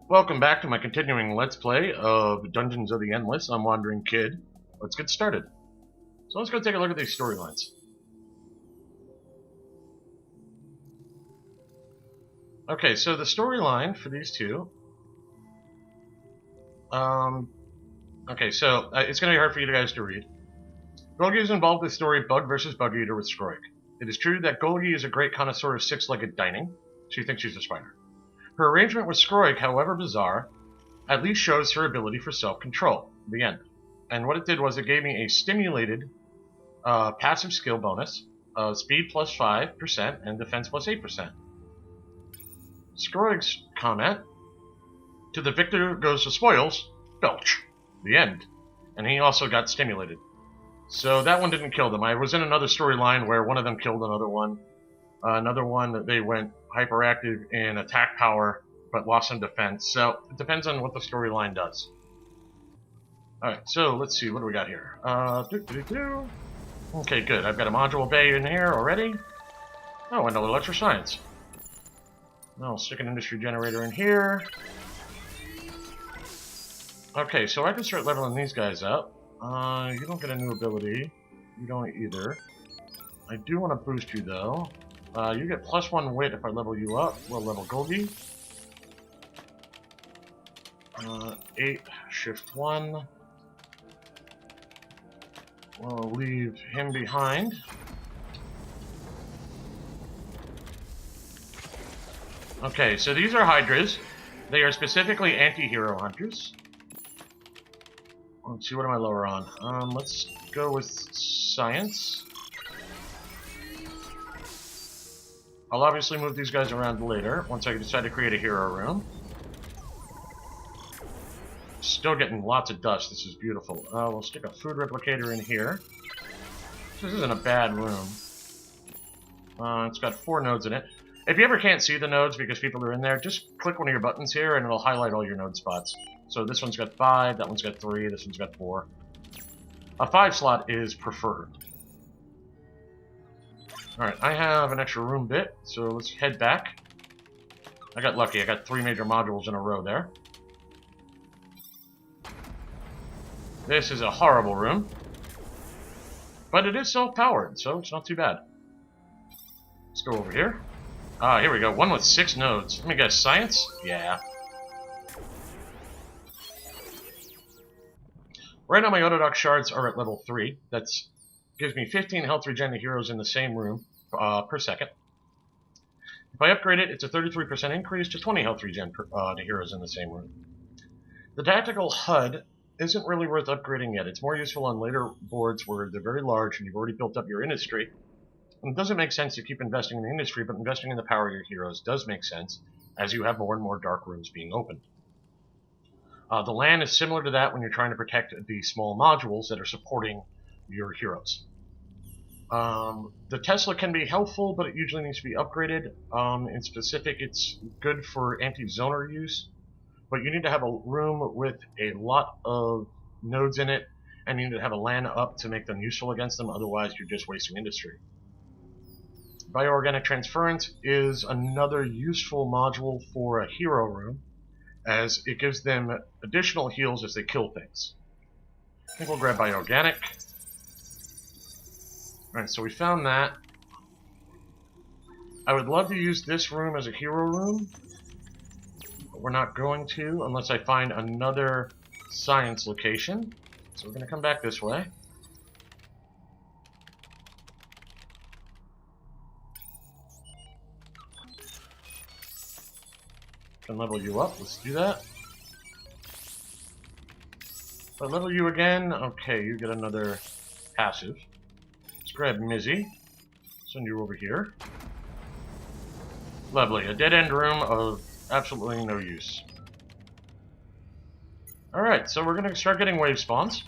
Welcome back to my continuing Let's Play of Dungeons of the Endless. I'm Wandering Kid. Let's get started. So let's go take a look at these storylines. Okay, so the storyline for these two... okay, so it's going to be hard for you guys to read. Golgi is involved with the story Bug vs. Bug Eater with Skroik. It is true that Golgi is a great connoisseur of six-legged dining. She thinks she's a spider. Her arrangement with Skroik, however bizarre, at least shows her ability for self-control. The end. And what it did was it gave me a stimulated passive skill bonus, speed plus 5% and defense plus 8%. Skroik's comment, to the victor goes the spoils, belch. The end. And he also got stimulated. So that one didn't kill them. I was in another storyline where one of them killed another one. Another one, they went hyperactive in attack power, but lost some defense. So it depends on what the storyline does. Alright, so let's see, what do we got here? Okay, good. I've got a module bay in here already. Oh, and a little extra science. I'll stick an industry generator in here. Okay, so I can start leveling these guys up. You don't get a new ability. You don't either. I do want to boost you, though. You get +1 wit if I level you up. We'll level Golgi. 8, shift 1. We'll leave him behind. Okay, so these are Hydras. They are specifically anti-hero hunters. Let's see, what am I lower on? Let's go with science. I'll obviously move these guys around later, once I decide to create a hero room. Still getting lots of dust, this is beautiful. We'll stick a food replicator in here. This isn't a bad room. It's got 4 nodes in it. If you ever can't see the nodes because people are in there, just click one of your buttons here and it'll highlight all your node spots. So this one's got 5, that one's got 3, this one's got 4. A 5 slot is preferred. Alright, I have an extra room bit, so let's head back. I got lucky, I got 3 major modules in a row there. This is a horrible room. But it is self-powered, so it's not too bad. Let's go over here. Here we go, one with 6 nodes. Let me guess, science? Yeah. Right now my Autodoc shards are at level 3. That's gives me 15 health regen to heroes in the same room per second. If I upgrade it, it's a 33% increase to 20 health regen to heroes in the same room. The tactical HUD isn't really worth upgrading yet. It's more useful on later boards where they're very large and you've already built up your industry. And it doesn't make sense to keep investing in the industry, but investing in the power of your heroes does make sense as you have more and more dark rooms being opened. The LAN is similar to that when you're trying to protect the small modules that are supporting your heroes. The Tesla can be helpful, but it usually needs to be upgraded. In specific, it's good for anti-zoner use, but you need to have a room with a lot of nodes in it, and you need to have a LAN up to make them useful against them, otherwise you're just wasting industry. Bioorganic Transference is another useful module for a hero room, as it gives them additional heals as they kill things. I think we'll grab Bioorganic. Alright, so we found that. I would love to use this room as a hero room, but we're not going to unless I find another science location. So we're going to come back this way. Can level you up, let's do that. If I level you again, okay, you get another passive. Let's grab Mizzy, send you over here. Lovely, a dead-end room of absolutely no use. Alright, so we're going to start getting wave spawns.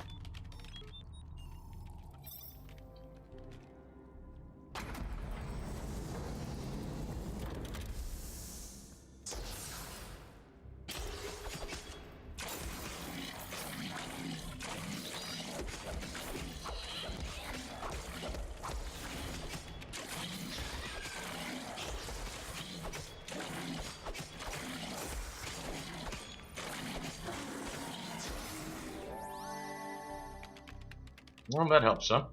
Well, that helps some.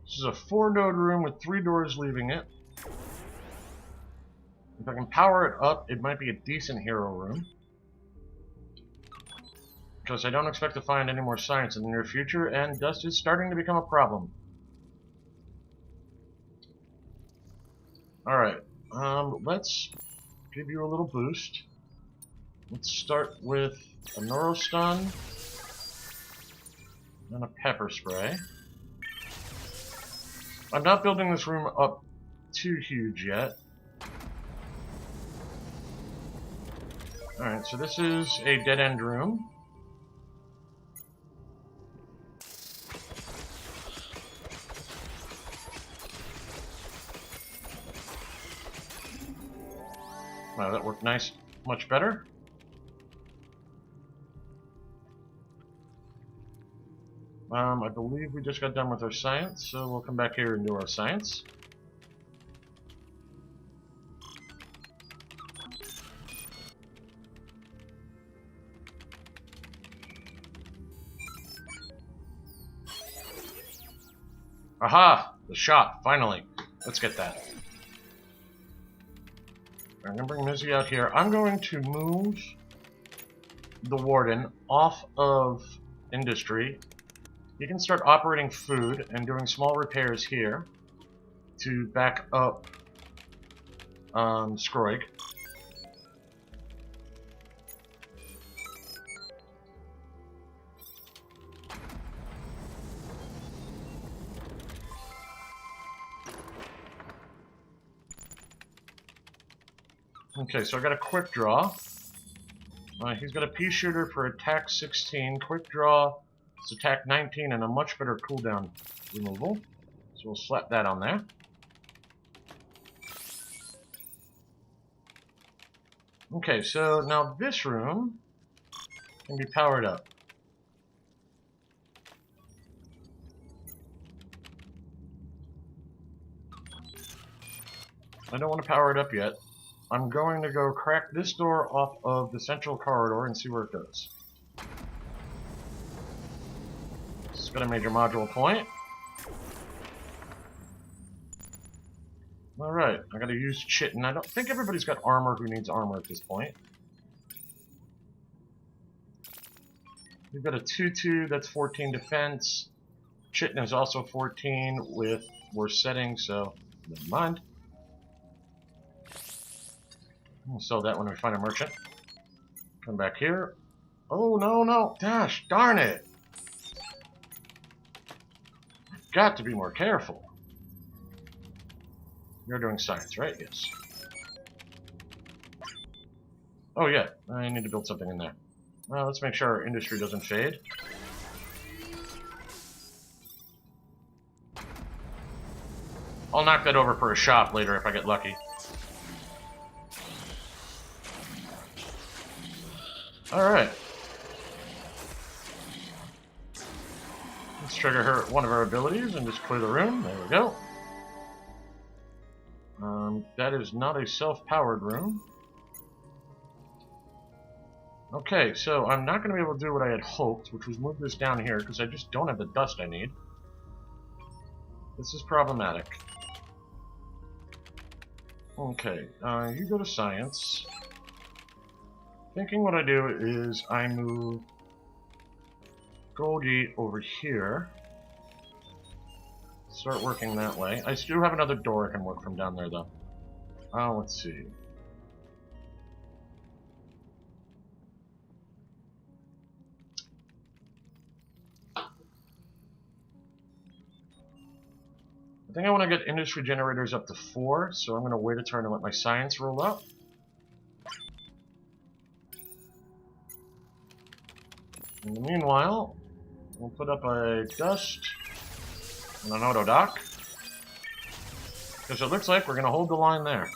This is a 4-node room with 3 doors leaving it. If I can power it up, it might be a decent hero room. Because I don't expect to find any more science in the near future, and dust is starting to become a problem. Alright, let's give you a little boost. Let's start with a Neurostun and a Pepper Spray. I'm not building this room up too huge yet. Alright, so this is a dead-end room. Wow, that worked nice, much better. I believe we just got done with our science, so we'll come back here and do our science. Aha! The shop, finally. Let's get that. I'm going to bring Mizzy out here. I'm going to move the Warden off of Industry. You can start operating food and doing small repairs here to back up Scroig. Okay, so I got a quick draw. He's got a pea shooter for attack 16, quick draw, it's attack 19, and a much better cooldown removal. So we'll slap that on there. Okay, so now this room can be powered up. I don't want to power it up yet. I'm going to go crack this door off of the central corridor and see where it goes. It's got a major module point. Alright, I gotta use Chitin. I don't think everybody's got armor who needs armor at this point. We've got a 2-2, that's 14 defense. Chitin is also 14 with worse settings, so never mind. We'll sell that when we find a merchant. Come back here. Oh, no, no. Gosh, darn it. I've got to be more careful. You're doing science, right? Yes. Oh, yeah. I need to build something in there. Well, let's make sure our industry doesn't fade. I'll knock that over for a shop later if I get lucky. Alright. Let's trigger one of her abilities and just clear the room. There we go. That is not a self-powered room. Okay, so I'm not going to be able to do what I had hoped, which was move this down here, because I just don't have the dust I need. This is problematic. Okay, you go to science. Thinking what I do is I move Goldie over here. Start working that way. I still have another door I can work from down there, though. Let's see. I think I want to get industry generators up to 4, so I'm going to wait a turn and let my science roll up. In the meanwhile, we'll put up a dust and an auto dock, because it looks like we're going to hold the line there.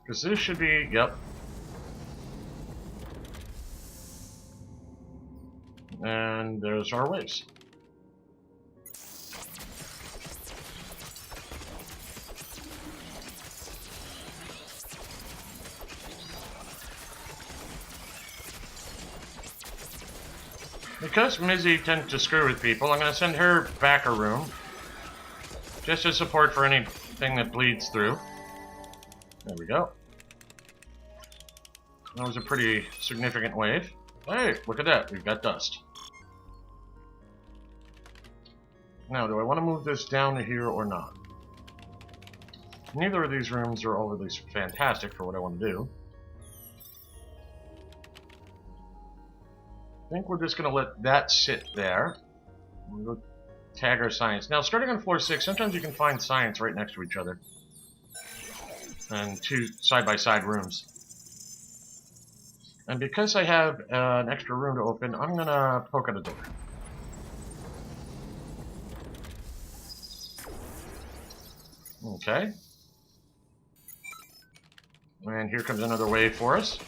Because this should be, yep. And there's our waves. Because Mizzy tends to screw with people, I'm going to send her back a room. Just as support for anything that bleeds through. There we go. That was a pretty significant wave. Hey, look at that. We've got dust. Now, do I want to move this down to here or not? Neither of these rooms are overly fantastic for what I want to do. I think we're just going to let that sit there. We'll go tag our science. Now, starting on floor 6, sometimes you can find science right next to each other. And 2 side-by-side rooms. And because I have an extra room to open, I'm going to poke at a door. Okay. And here comes another wave for us.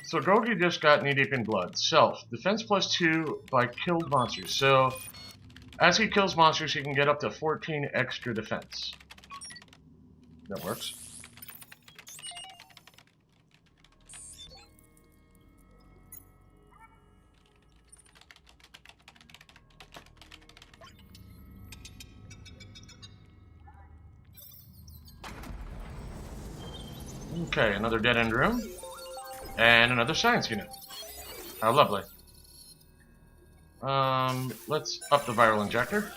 So Gogi just got knee deep in blood. Self. Defense +2 by killed monsters. So, as he kills monsters, he can get up to 14 extra defense. That works. Okay, another dead-end room. And another science unit. How lovely. Let's up the viral injector.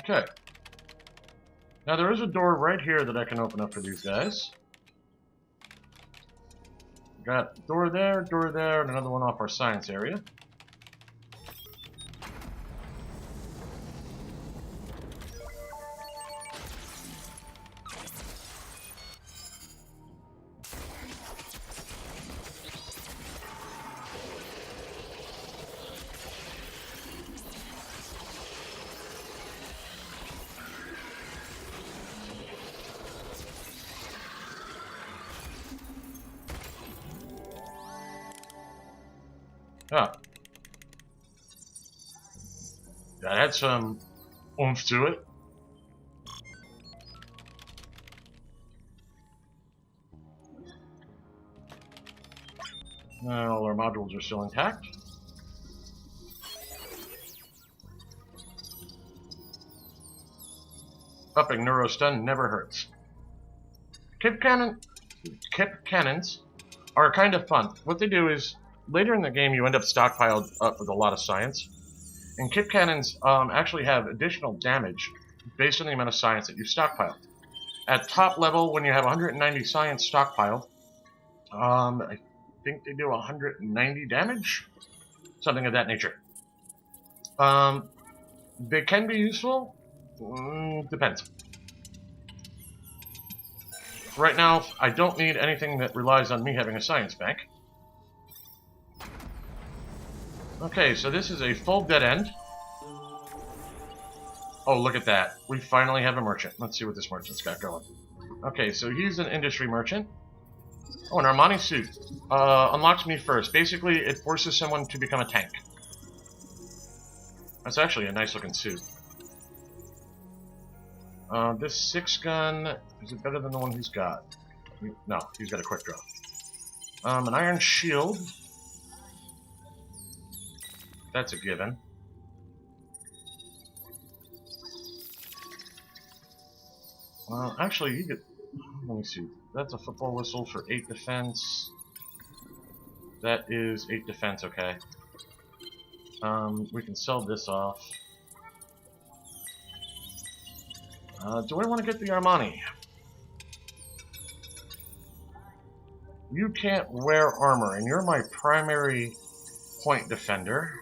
Okay. Now there is a door right here that I can open up for these guys. Got door there, and another one off our science area. Ah. That had some oomph to it. All our modules are still intact. Upping Neurostun never hurts. Kip cannons are kind of fun. What they do is, later in the game you end up stockpiled up with a lot of science. And Kip cannons actually have additional damage based on the amount of science that you've stockpiled. At top level, when you have 190 science stockpiled, I think they do 190 damage? Something of that nature. They can be useful. Depends. Right now, I don't need anything that relies on me having a science bank. Okay, so this is a full dead end. Oh, look at that. We finally have a merchant. Let's see what this merchant's got going. Okay, so he's an industry merchant. Oh, an Armani suit. Unlocks me first. Basically, it forces someone to become a tank. That's actually a nice looking suit. This 6-gun, is it better than the one he's got? No, he's got a quick draw. An iron shield. That's a given. Actually, you get... Let me see. That's a football whistle for 8 defense. That is 8 defense, okay. We can sell this off. Do I want to get the Armani? You can't wear armor, and you're my primary point defender.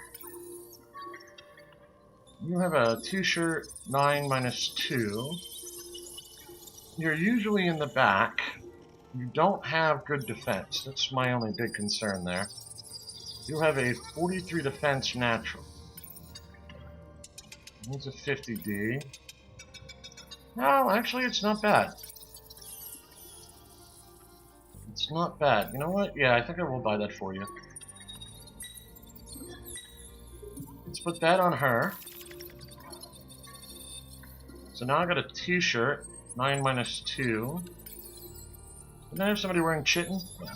You have a t-shirt 9 -2. You're usually in the back. You don't have good defense. That's my only big concern there. You have a 43 defense natural. It's a 50D. No, actually, it's not bad. It's not bad. You know what? Yeah, I think I will buy that for you. Let's put that on her. So now I got a t-shirt, 9 -2. Did I have somebody wearing chitin? Yeah.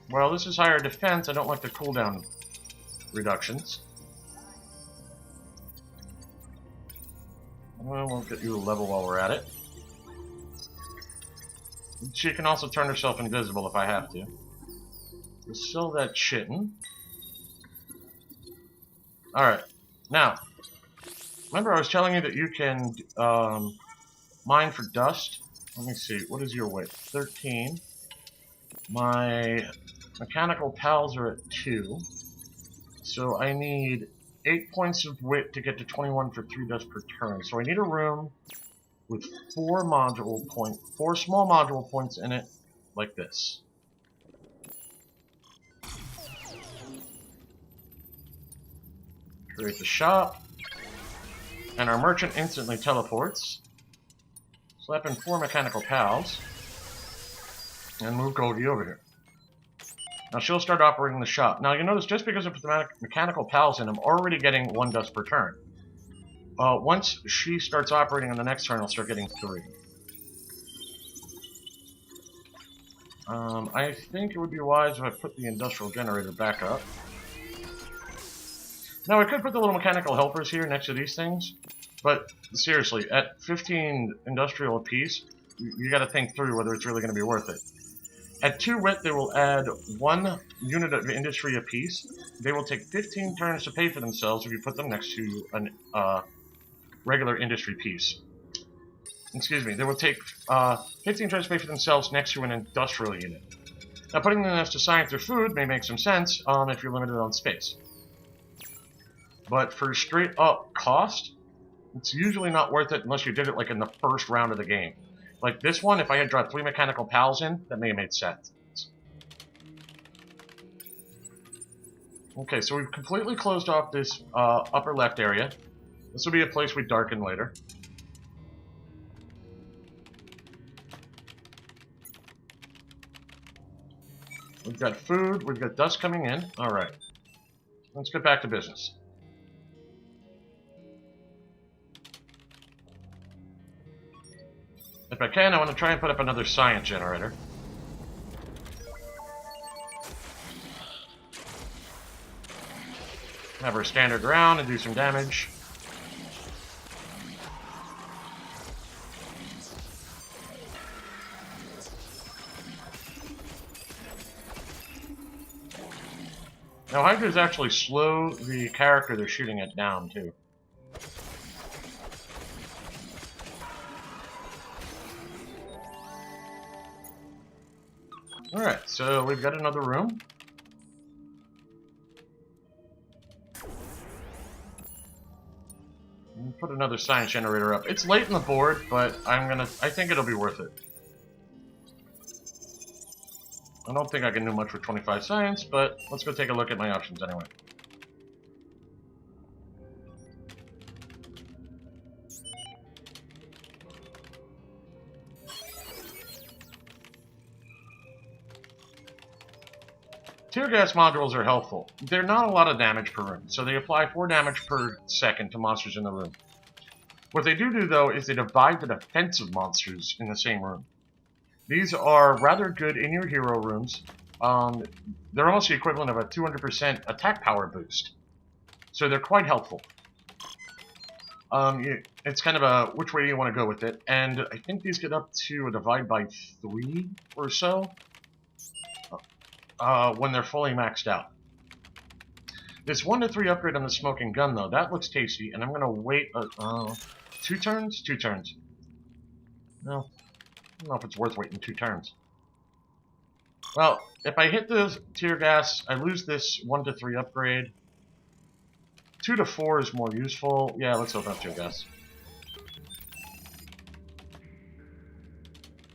Well, this is higher defense. I don't like the cooldown reductions. Well, we'll get you a level while we're at it. She can also turn herself invisible if I have to. We'll sell that chitin. Alright, now, remember I was telling you that you can mine for dust? Let me see, what is your weight? 13. My mechanical pals are at 2. So I need 8 points of wit to get to 21 for 3 dust per turn. So I need a room with 4 small module points in it, like this. Create the shop, and our merchant instantly teleports. Slap in 4 mechanical pals, and move Golgi over here. Now she'll start operating the shop. Now you notice just because of the mechanical pals in, I'm already getting 1 dust per turn. Once she starts operating on the next turn, I'll start getting 3. I think it would be wise if I put the industrial generator back up. Now I could put the little mechanical helpers here next to these things, but seriously, at 15 industrial apiece, you gotta think through whether it's really gonna be worth it. At 2 wit, they will add 1 unit of industry apiece. They will take 15 turns to pay for themselves if you put them next to an regular industry piece. Excuse me, they will take 15 turns to pay for themselves next to an industrial unit. Now, putting them next to science or food may make some sense if you're limited on space. But for straight up cost, it's usually not worth it unless you did it like in the first round of the game. Like this one, if I had dropped 3 mechanical pals in, that may have made sense. Okay, so we've completely closed off this upper left area. This will be a place we darken later. We've got food, we've got dust coming in. Alright. Let's get back to business. If I can, I want to try and put up another science generator. Have her stand her ground and do some damage. Now, Hydras actually slow the character they're shooting at down, too. Alright, so we've got another room. Put another science generator up. It's late in the board, but I think it'll be worth it. I don't think I can do much with 25 science, but let's go take a look at my options anyway. Tear gas modules are helpful. They're not a lot of damage per room, so they apply 4 damage per second to monsters in the room. What they do though, is they divide the defensive monsters in the same room. These are rather good in your hero rooms. They're almost the equivalent of a 200% attack power boost. So they're quite helpful. It's kind of a which way do you want to go with it. And I think these get up to a divide by 3 or so. When they're fully maxed out. This 1 to 3 upgrade on the smoking gun, though, that looks tasty, and I'm going to wait. 2 turns? 2 turns. No. I don't know if it's worth waiting 2 turns. Well, if I hit the tear gas, I lose this 1 to 3 upgrade. 2 to 4 is more useful. Yeah, let's open up tear gas.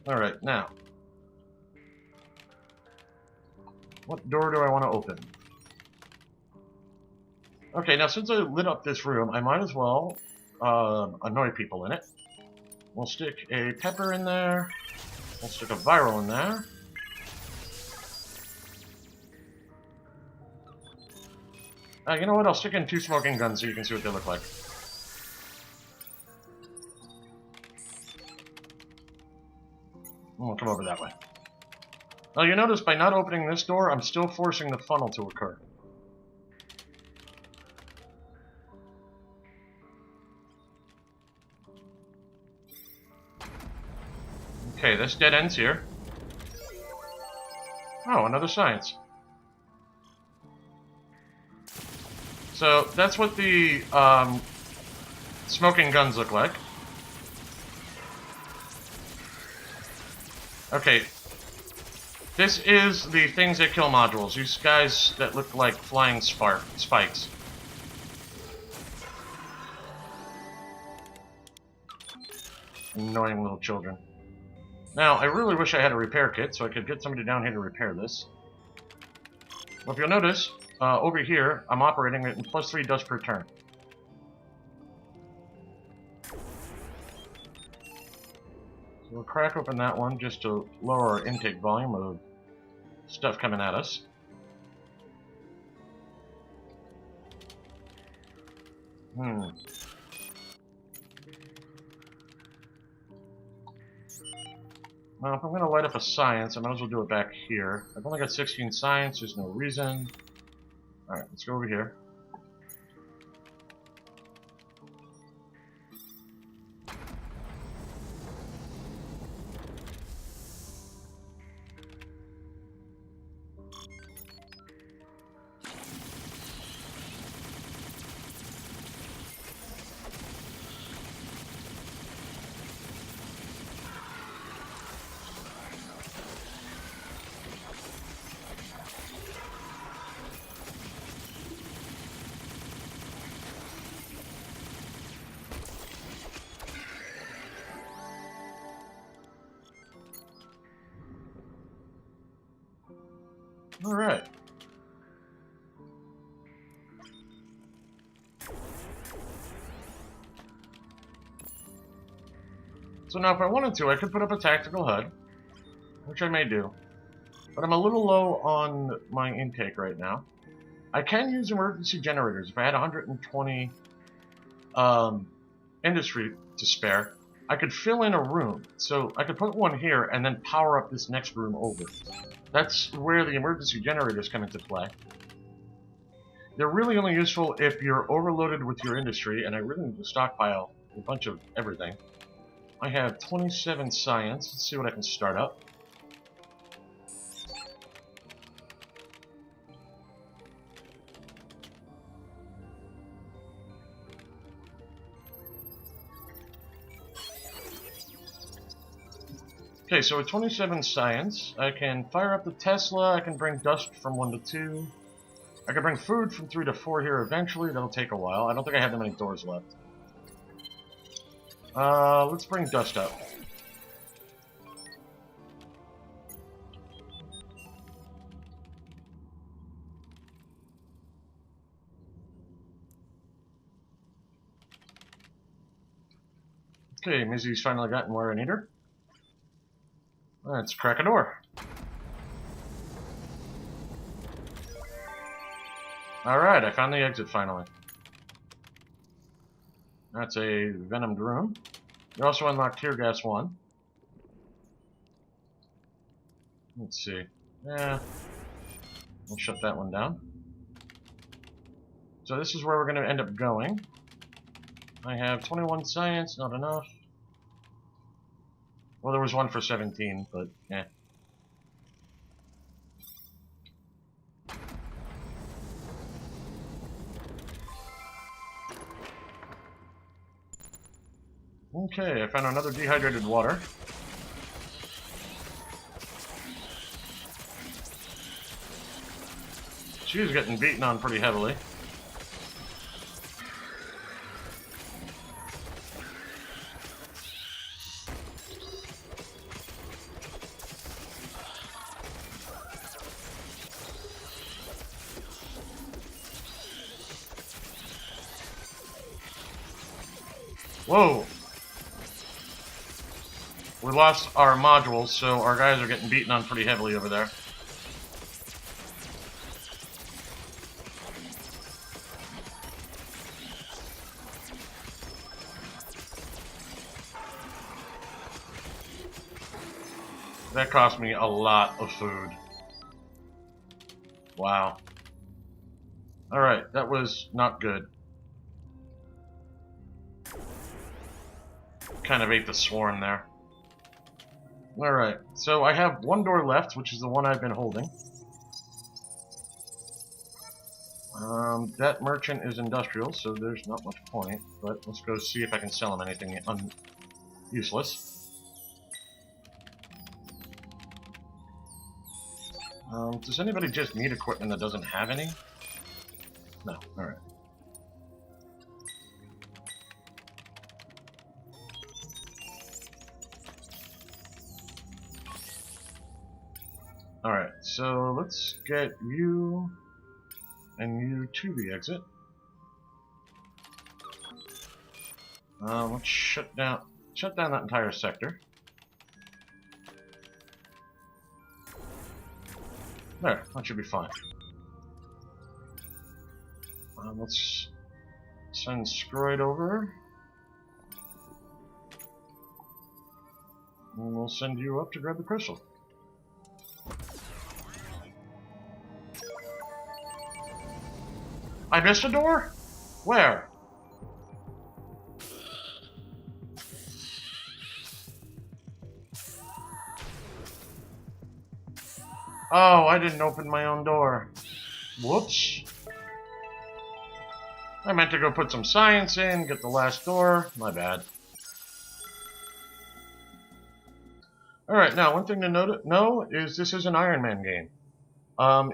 Alright, now. What door do I want to open? Okay, now since I lit up this room, I might as well annoy people in it. We'll stick a pepper in there. We'll stick a viral in there. You know what? I'll stick in 2 smoking guns so you can see what they look like. We'll come over that way. Now you notice by not opening this door, I'm still forcing the funnel to occur. Okay, this dead ends here. Oh, another science. So that's what the smoking guns look like. Okay. This is the things that kill modules. These guys that look like flying spikes. Annoying little children. Now, I really wish I had a repair kit so I could get somebody down here to repair this. Well, if you'll notice, over here, I'm operating at +3 dust per turn. So we'll crack open that one just to lower our intake volume of stuff coming at us. Well, if I'm going to light up a science, I might as well do it back here. I've only got 16 science, there's no reason. Alright, let's go over here. Alright. So now if I wanted to, I could put up a tactical HUD, which I may do. But I'm a little low on my intake right now. I can use emergency generators. If I had 120 industry to spare, I could fill in a room. So I could put one here and then power up this next room over. That's where the emergency generators come into play. They're really only useful if you're overloaded with your industry, and I really need to stockpile a bunch of everything. I have 27 science. Let's see what I can start up. Okay, so with 27 science, I can fire up the Tesla, I can bring dust from 1 to 2. I can bring food from 3 to 4 here eventually, that'll take a while. I don't think I have that many doors left. Let's bring dust up. Okay, Mizzy's finally gotten where I need her. Let's crack a door. Alright, I found the exit finally. That's a venomed room. We also unlocked Tear Gas 1. Let's see. Yeah. We'll shut that one down. So this is where we're going to end up going. I have 21 science, not enough. Well, there was one for 17, but eh. Okay, I found another dehydrated water. She's getting beaten on pretty heavily. Whoa! We lost our modules, so our guys are getting beaten on pretty heavily over there. That cost me a lot of food. Wow. Alright, that was not good. Kind of ate the swarm there. Alright, so I have one door left, which is the one I've been holding. That merchant is industrial, so there's not much point, but let's go see if I can sell him anything useless. Does anybody just need equipment that doesn't have any? No, alright. Alright, so let's get you and you to the exit. Let's shut down that entire sector. There, that should be fine. Let's send Scroid over. And we'll send you up to grab the crystal. I missed a door? Where? Oh, I didn't open my own door. Whoops. I meant to go put some science in, get the last door. My bad. Alright, now one thing to know is this is an Iron Man game.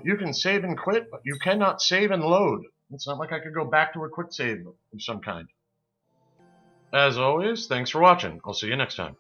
You can save and quit, but you cannot save and load. It's not like I could go back to a quick save of some kind. As always, thanks for watching. I'll see you next time.